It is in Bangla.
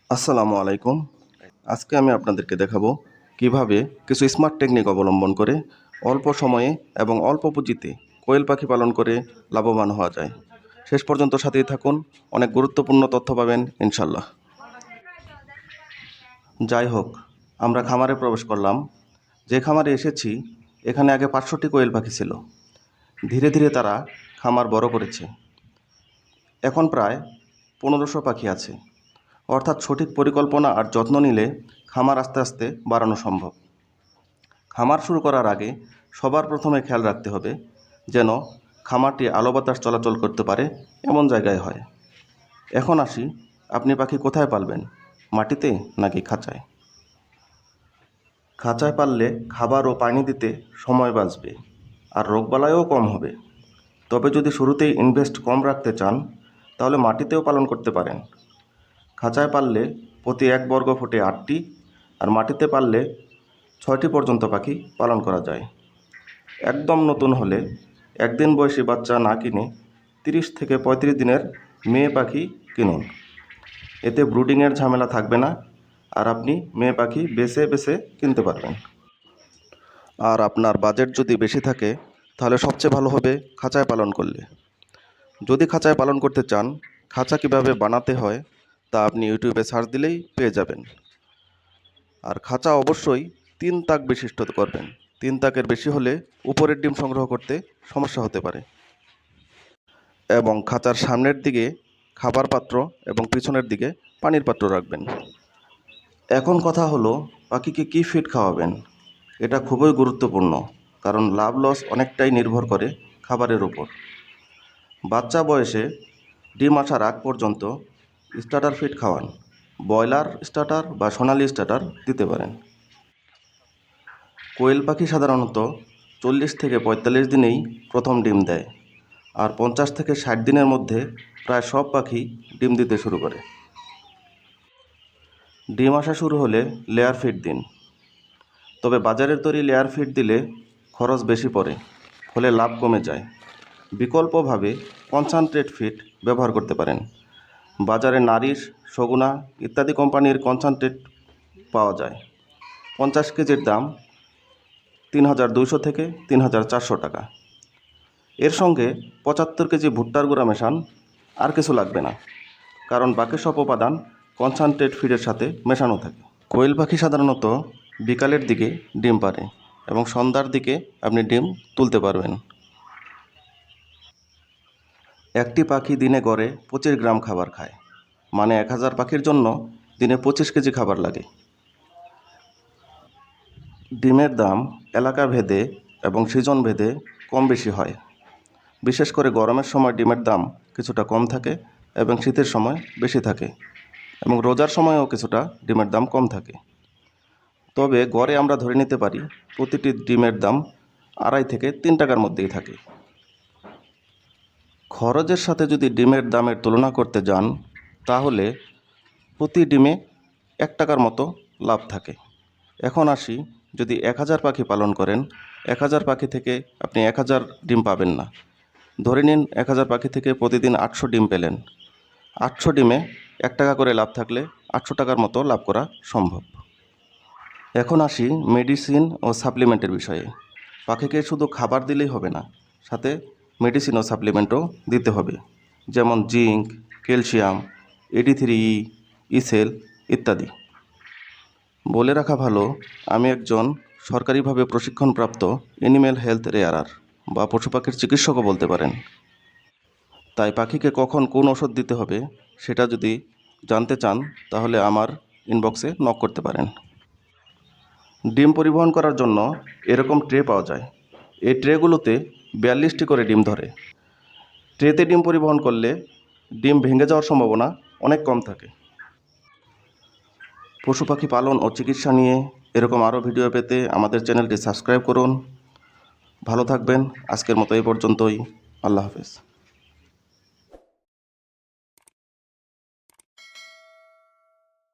আসসালামু আলাইকুম। আজকে আমি আপনাদেরকে দেখাবো কিভাবে কিছু স্মার্ট টেকনিক অবলম্বন করে অল্প সময়ে এবং অল্প পুঁজিতে কোয়েল পাখি পালন করে লাভবান হওয়া যায়। শেষ পর্যন্ত সাথেই থাকুন, অনেক গুরুত্বপূর্ণ তথ্য পাবেন ইনশাল্লাহ। যাই হোক, আমরা খামারে প্রবেশ করলাম। যে খামারে এসেছি এখানে আগে 500টি কোয়েল পাখি ছিল। ধীরে ধীরে তারা খামার বড় করেছে। এখন প্রায় 1500 পাখি আছে। অর্থাৎ সঠিক পরিকল্পনা আর যত্ন নিলে খামার আস্তে আস্তে বাড়ানো সম্ভব। খামার শুরু করার আগে সবার প্রথমে খেয়াল রাখতে হবে যেন খামারটি আলো বাতাস চলাচল করতে পারে এমন জায়গায় হয়। এখন আসি, আপনি পাখি কোথায় পালবেন, মাটিতে নাকি খাঁচায়? খাঁচায় পাললে খাবার ও পানি দিতে সময় বাঁচবে আর রোগবালাইও কম হবে। তবে যদি শুরুতেই ইনভেস্ট কম রাখতে চান তাহলে মাটিতেও পালন করতে পারেন। খাঁচায় পাললে প্রতি 1 বর্গ ফুটে 8টি আর মাটিতে পাললে 6টি পর্যন্ত পাখি পালন করা যায়। একদম নতুন হলে 1 দিন বয়সী বাচ্চা না কিনে 30 থেকে 35 দিনের মেয়ে পাখি কিনুন। এতে ব্রুডিংয়ের ঝামেলা থাকবে না আর আপনি মেয়ে পাখি বেছে বেছে কিনতে পারবেন। আর আপনার বাজেট যদি বেশি থাকে তাহলে সবচেয়ে ভালো হবে খাঁচায় পালন করলে। যদি খাঁচায় পালন করতে চান, খাঁচা কীভাবে বানাতে হয় তা আপনি ইউটিউবে সার্চ দিলেই পেয়ে যাবেন। আর খাঁচা অবশ্যই 3 তাক বিশিষ্ট করবেন। 3 তাকের বেশি হলে উপরের ডিম সংগ্রহ করতে সমস্যা হতে পারে। এবং খাঁচার সামনের দিকে খাবার পাত্র এবং পিছনের দিকে পানির পাত্র রাখবেন। এখন কথা হলো পাখিকে কী ফিড খাওয়াবেন। এটা খুবই গুরুত্বপূর্ণ, কারণ লাভ লস অনেকটাই নির্ভর করে খাবারের উপর। বাচ্চা বয়সে ডিম আসার আগ পর্যন্ত স্টার্টার ফিড খাওয়ান। ব্রয়লার স্টার্টার বা সোনালি স্টার্টার দিতে পারেন। কোয়েল পাখি সাধারণত 40 থেকে 45 দিনেই প্রথম ডিম দেয় আর 50 থেকে 60 দিনের মধ্যে প্রায় সব পাখি ডিম দিতে শুরু করে। ডিম আসা শুরু হলে লেয়ার ফিড দিন। তবে বাজারের তৈরি লেয়ার ফিড দিলে খরচ বেশি পড়ে, ফলে লাভ কমে যায়। বিকল্পভাবে কনসানট্রেট ফিড ব্যবহার করতে পারেন। বাজারে নারিশ, সগুনা ইত্যাদি কোম্পানির কনসানট্রেট পাওয়া যায়। 50 কেজির দাম 3200 থেকে 3400 টাকা। এর সঙ্গে 75 কেজি ভুট্টার গুঁড়া মেশান, আর কিছু লাগবে না, কারণ বাকি সব উপাদান কনসানট্রেট ফিডের সাথে মেশানো থাকে। কোয়েল পাখি সাধারণত বিকালের দিকে ডিম পাড়ে এবং সন্ধ্যার দিকে আপনি ডিম তুলতে পারবেন। একটি পাখি দিনে গড়ে 25 গ্রাম খাবার খায়, মানে 1000 পাখির জন্য দিনে 25 কেজি খাবার লাগে। ডিমের দাম এলাকা ভেদে এবং সিজন ভেদে কম বেশি হয়। বিশেষ করে গরমের সময় ডিমের দাম কিছুটা কম থাকে এবং শীতের সময় বেশি থাকে, এবং রোজার সময়ও কিছুটা ডিমের দাম কম থাকে। তবে গড়ে আমরা ধরে নিতে পারি প্রতিটি ডিমের দাম 2.5 থেকে 3 টাকার মধ্যেই থাকে। খরচের সাথে যদি ডিমের দামের তুলনা করতে যান তাহলে প্রতি ডিমে 1 টাকার মতো লাভ থাকে। এখন আসি, যদি 1000 পাখি পালন করেন, 1000 পাখি থেকে আপনি 1000 ডিম পাবেন না। ধরে নিন 1000 পাখি থেকে প্রতিদিন 800 ডিম পেলেন। 800 ডিমে 1 টাকা করে লাভ থাকলে 800 টাকার মতো লাভ করা সম্ভব। এখন আসি মেডিসিন ও সাপ্লিমেন্টের বিষয়ে। পাখিকে শুধু খাবার দিলেই হবে না, সাথে মেডিসিন ও সাপ্লিমেন্টও দিতে হবে, যেমন জিঙ্ক, ক্যালসিয়াম, AD3E, ইসেল ইত্যাদি। বলে রাখা ভালো, আমি একজন সরকারিভাবে প্রশিক্ষণপ্রাপ্ত অ্যানিম্যাল হেলথ রেয়ারার বা পশু পাখির চিকিৎসকও বলতে পারেন। তাই পাখিকে কখন কোন ওষুধ দিতে হবে সেটা যদি জানতে চান তাহলে আমার ইনবক্সে নক করতে পারেন। ডিম পরিবহন করার জন্য এরকম ট্রে পাওয়া যায়। এই ট্রেগুলোতে 42টি করে ডিম ধরে। ট্রেতে ডিম পরিবহন করলে ডিম ভেঙে যাওয়ার সম্ভাবনা অনেক কম থাকে। পশু পাখি পালন ও চিকিৎসা নিয়ে এরকম আরও ভিডিও পেতে আমাদের চ্যানেলটি সাবস্ক্রাইব করুন। ভালো থাকবেন। আজকের মতো এই পর্যন্তই। আল্লাহ হাফেজ।